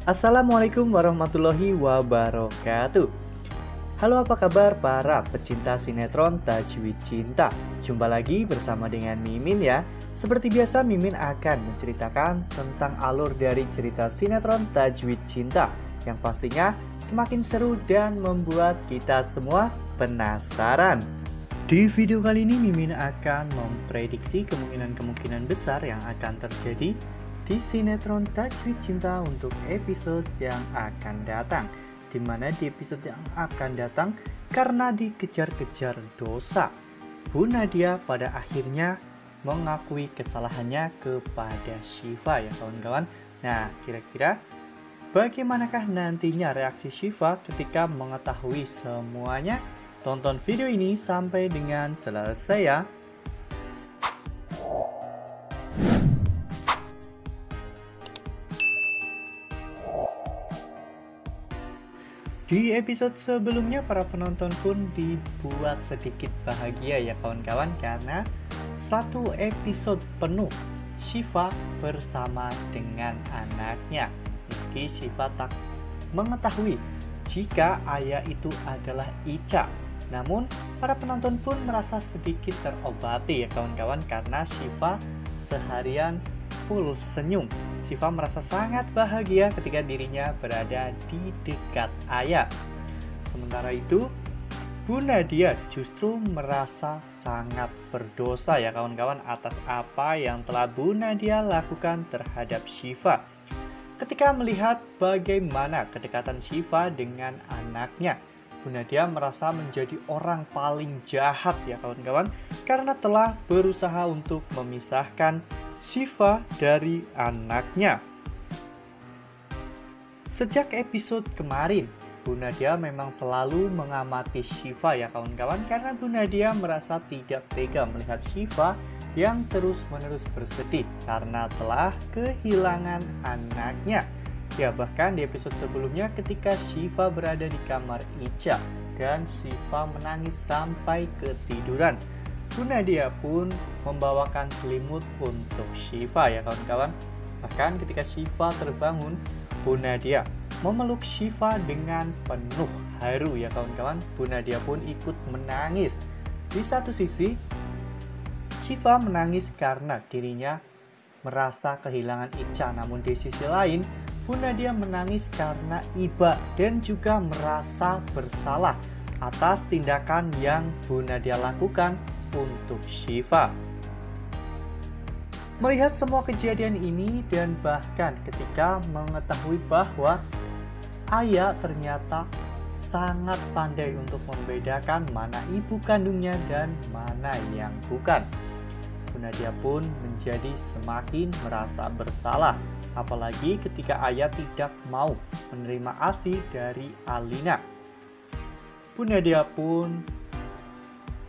Assalamualaikum warahmatullahi wabarakatuh. Halo, apa kabar para pecinta sinetron Tajwid Cinta? Jumpa lagi bersama dengan Mimin ya. Seperti biasa, Mimin akan menceritakan tentang alur dari cerita sinetron Tajwid Cinta yang pastinya semakin seru dan membuat kita semua penasaran. Di video kali ini Mimin akan memprediksi kemungkinan-kemungkinan besar yang akan terjadi di sinetron Tajwid Cinta untuk episode yang akan datang. Dimana di episode yang akan datang, karena dikejar-kejar dosa, Bu Nadia pada akhirnya mengakui kesalahannya kepada Syifa ya kawan-kawan. Nah, kira-kira bagaimanakah nantinya reaksi Syifa ketika mengetahui semuanya? Tonton video ini sampai dengan selesai ya. Di episode sebelumnya para penonton pun dibuat sedikit bahagia ya kawan-kawan, karena satu episode penuh Syifa bersama dengan anaknya. Meski Syifa tak mengetahui jika ayah itu adalah Ica, namun para penonton pun merasa sedikit terobati ya kawan-kawan, karena Syifa seharian full senyum. Syifa merasa sangat bahagia ketika dirinya berada di dekat ayah. Sementara itu, Bu Nadia justru merasa sangat berdosa ya kawan-kawan atas apa yang telah Bu Nadia lakukan terhadap Syifa. Ketika melihat bagaimana kedekatan Syifa dengan anaknya, Bu Nadia merasa menjadi orang paling jahat ya kawan-kawan, karena telah berusaha untuk memisahkan Syifa dari anaknya. Sejak episode kemarin, Bu Nadia memang selalu mengamati Syifa ya kawan-kawan, karena Bu Nadia merasa tidak tega melihat Syifa yang terus-menerus bersedih karena telah kehilangan anaknya. Ya, bahkan di episode sebelumnya ketika Syifa berada di kamar Ica dan Syifa menangis sampai ketiduran, Bu Nadia pun membawakan selimut untuk Syifa ya kawan-kawan. Bahkan ketika Syifa terbangun, Bu Nadia memeluk Syifa dengan penuh haru ya kawan-kawan. Bu Nadia pun ikut menangis. Di satu sisi, Syifa menangis karena dirinya merasa kehilangan Ica, namun di sisi lain, Bu Nadia menangis karena iba dan juga merasa bersalah atas tindakan yang Bu Nadia lakukan untuk Syifa. Melihat semua kejadian ini dan bahkan ketika mengetahui bahwa ayah ternyata sangat pandai untuk membedakan mana ibu kandungnya dan mana yang bukan, Bu Nadia pun menjadi semakin merasa bersalah, apalagi ketika ayah tidak mau menerima ASI dari Alina. Bu Nadia pun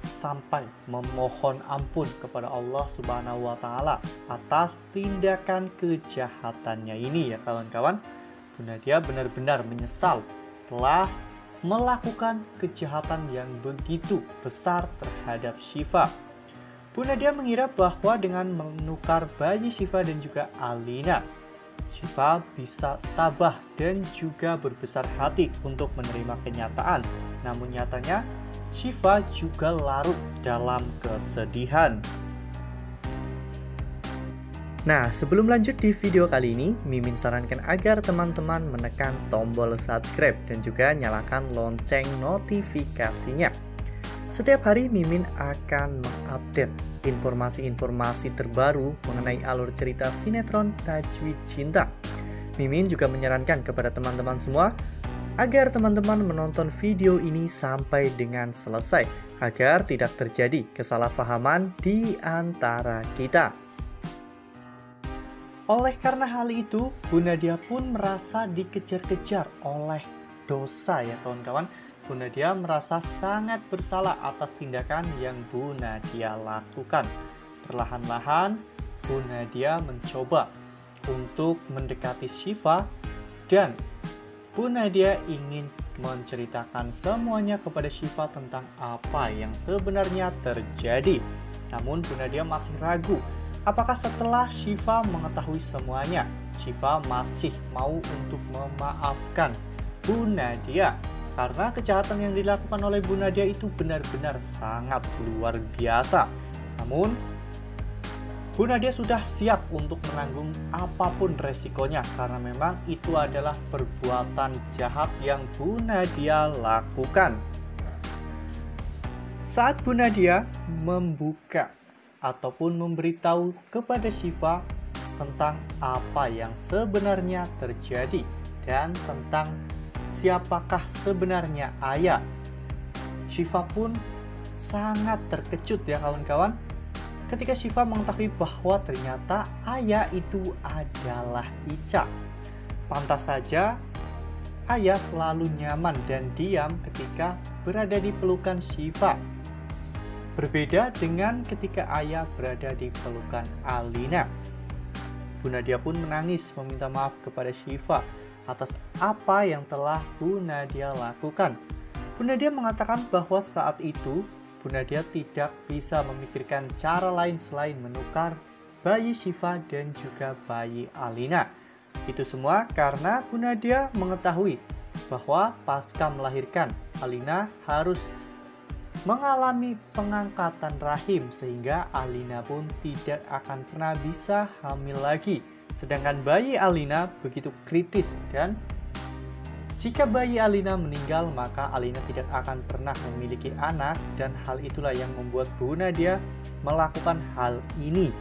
sampai memohon ampun kepada Allah Subhanahu wa Ta'ala atas tindakan kejahatannya ini ya kawan-kawan. Bu Nadia benar-benar menyesal telah melakukan kejahatan yang begitu besar terhadap Syifa. Bu Nadia mengira bahwa dengan menukar bayi Syifa dan juga Alina, Syifa bisa tabah dan juga berbesar hati untuk menerima kenyataan. Namun nyatanya Syifa juga larut dalam kesedihan. Nah, sebelum lanjut di video kali ini, Mimin sarankan agar teman-teman menekan tombol subscribe dan juga nyalakan lonceng notifikasinya. Setiap hari Mimin akan mengupdate informasi-informasi terbaru mengenai alur cerita sinetron Tajwid Cinta. Mimin juga menyarankan kepada teman-teman semua agar teman-teman menonton video ini sampai dengan selesai, agar tidak terjadi kesalahpahaman di antara kita. Oleh karena hal itu, Bu Nadia pun merasa dikejar-kejar oleh dosa ya kawan-kawan. Bu Nadia merasa sangat bersalah atas tindakan yang Bu Nadia lakukan. Perlahan-lahan, Bu Nadia mencoba untuk mendekati Syifa dan Bu Nadia ingin menceritakan semuanya kepada Syifa tentang apa yang sebenarnya terjadi. Namun Bu Nadia masih ragu apakah setelah Syifa mengetahui semuanya, Syifa masih mau untuk memaafkan Bu Nadia karena kejahatan yang dilakukan oleh Bu Nadia itu benar-benar sangat luar biasa. Namun Bu Nadia sudah siap untuk menanggung apapun resikonya karena memang itu adalah perbuatan jahat yang Bu Nadia lakukan. Saat Bu Nadia membuka ataupun memberitahu kepada Syifa tentang apa yang sebenarnya terjadi dan tentang siapakah sebenarnya Ayah, Syifa pun sangat terkejut ya kawan-kawan ketika Syifa mengetahui bahwa ternyata Ayah itu adalah Ica. Pantas saja Ayah selalu nyaman dan diam ketika berada di pelukan Syifa. Berbeda dengan ketika Ayah berada di pelukan Alina. Bu Nadia pun menangis meminta maaf kepada Syifa atas apa yang telah Bu Nadia lakukan. Bu Nadia mengatakan bahwa saat itu Bu Nadia tidak bisa memikirkan cara lain selain menukar bayi Syifa dan juga bayi Alina. Itu semua karena Bu Nadia mengetahui bahwa pasca melahirkan, Alina harus mengalami pengangkatan rahim sehingga Alina pun tidak akan pernah bisa hamil lagi. Sedangkan bayi Alina begitu kritis dan jika bayi Alina meninggal maka Alina tidak akan pernah memiliki anak dan hal itulah yang membuat Bu Nadia melakukan hal ini.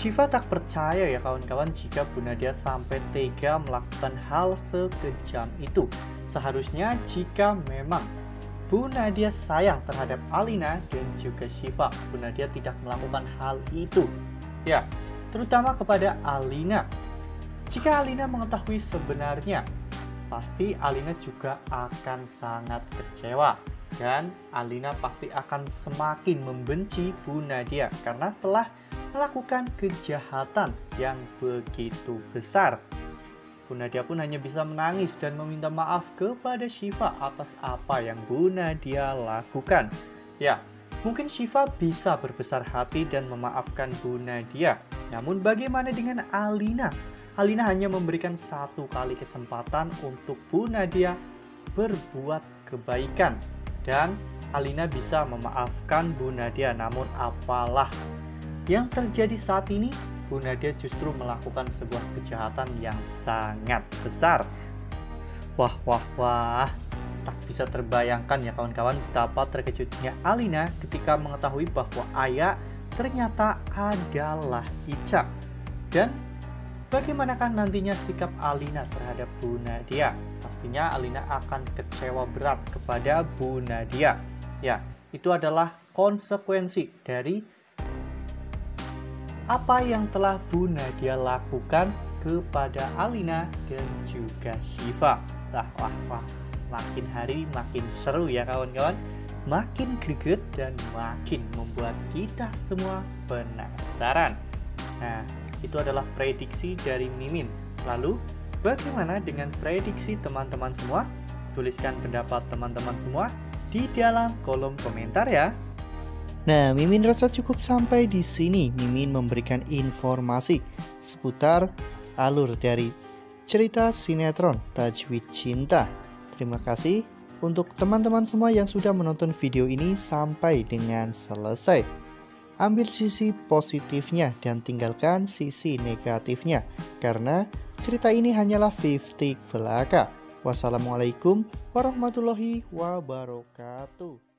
Syifa tak percaya ya kawan-kawan jika Bu Nadia sampai tega melakukan hal sekejam itu. Seharusnya jika memang Bu Nadia sayang terhadap Alina dan juga Syifa, Bu Nadia tidak melakukan hal itu. Ya, terutama kepada Alina. Jika Alina mengetahui sebenarnya, pasti Alina juga akan sangat kecewa. Dan Alina pasti akan semakin membenci Bu Nadia karena telah melakukan kejahatan yang begitu besar. Bu Nadia pun hanya bisa menangis dan meminta maaf kepada Syifa atas apa yang Bu Nadia lakukan. Ya, mungkin Syifa bisa berbesar hati dan memaafkan Bu Nadia. Namun bagaimana dengan Alina? Alina hanya memberikan satu kali kesempatan untuk Bu Nadia berbuat kebaikan. Dan Alina bisa memaafkan Bu Nadia. Namun apalah yang terjadi saat ini? Bu Nadia justru melakukan sebuah kejahatan yang sangat besar. Wah, tak bisa terbayangkan ya kawan-kawan betapa terkejutnya Alina ketika mengetahui bahwa Ayah ternyata adalah Ica. Dan bagaimanakah nantinya sikap Alina terhadap Bu Nadia? Pastinya Alina akan kecewa berat kepada Bu Nadia. Ya, itu adalah konsekuensi dari apa yang telah Bu Nadia lakukan kepada Alina dan juga Syifa. Wah, makin hari makin seru ya kawan-kawan. Makin greget dan makin membuat kita semua penasaran. Nah, itu adalah prediksi dari Mimin. Lalu, bagaimana dengan prediksi teman-teman semua? Tuliskan pendapat teman-teman semua di dalam kolom komentar ya. Nah, Mimin rasa cukup sampai di sini. Mimin memberikan informasi seputar alur dari cerita sinetron Tajwid Cinta. Terima kasih untuk teman-teman semua yang sudah menonton video ini sampai dengan selesai. Ambil sisi positifnya dan tinggalkan sisi negatifnya, karena cerita ini hanyalah 50 belaka. Wassalamualaikum warahmatullahi wabarakatuh.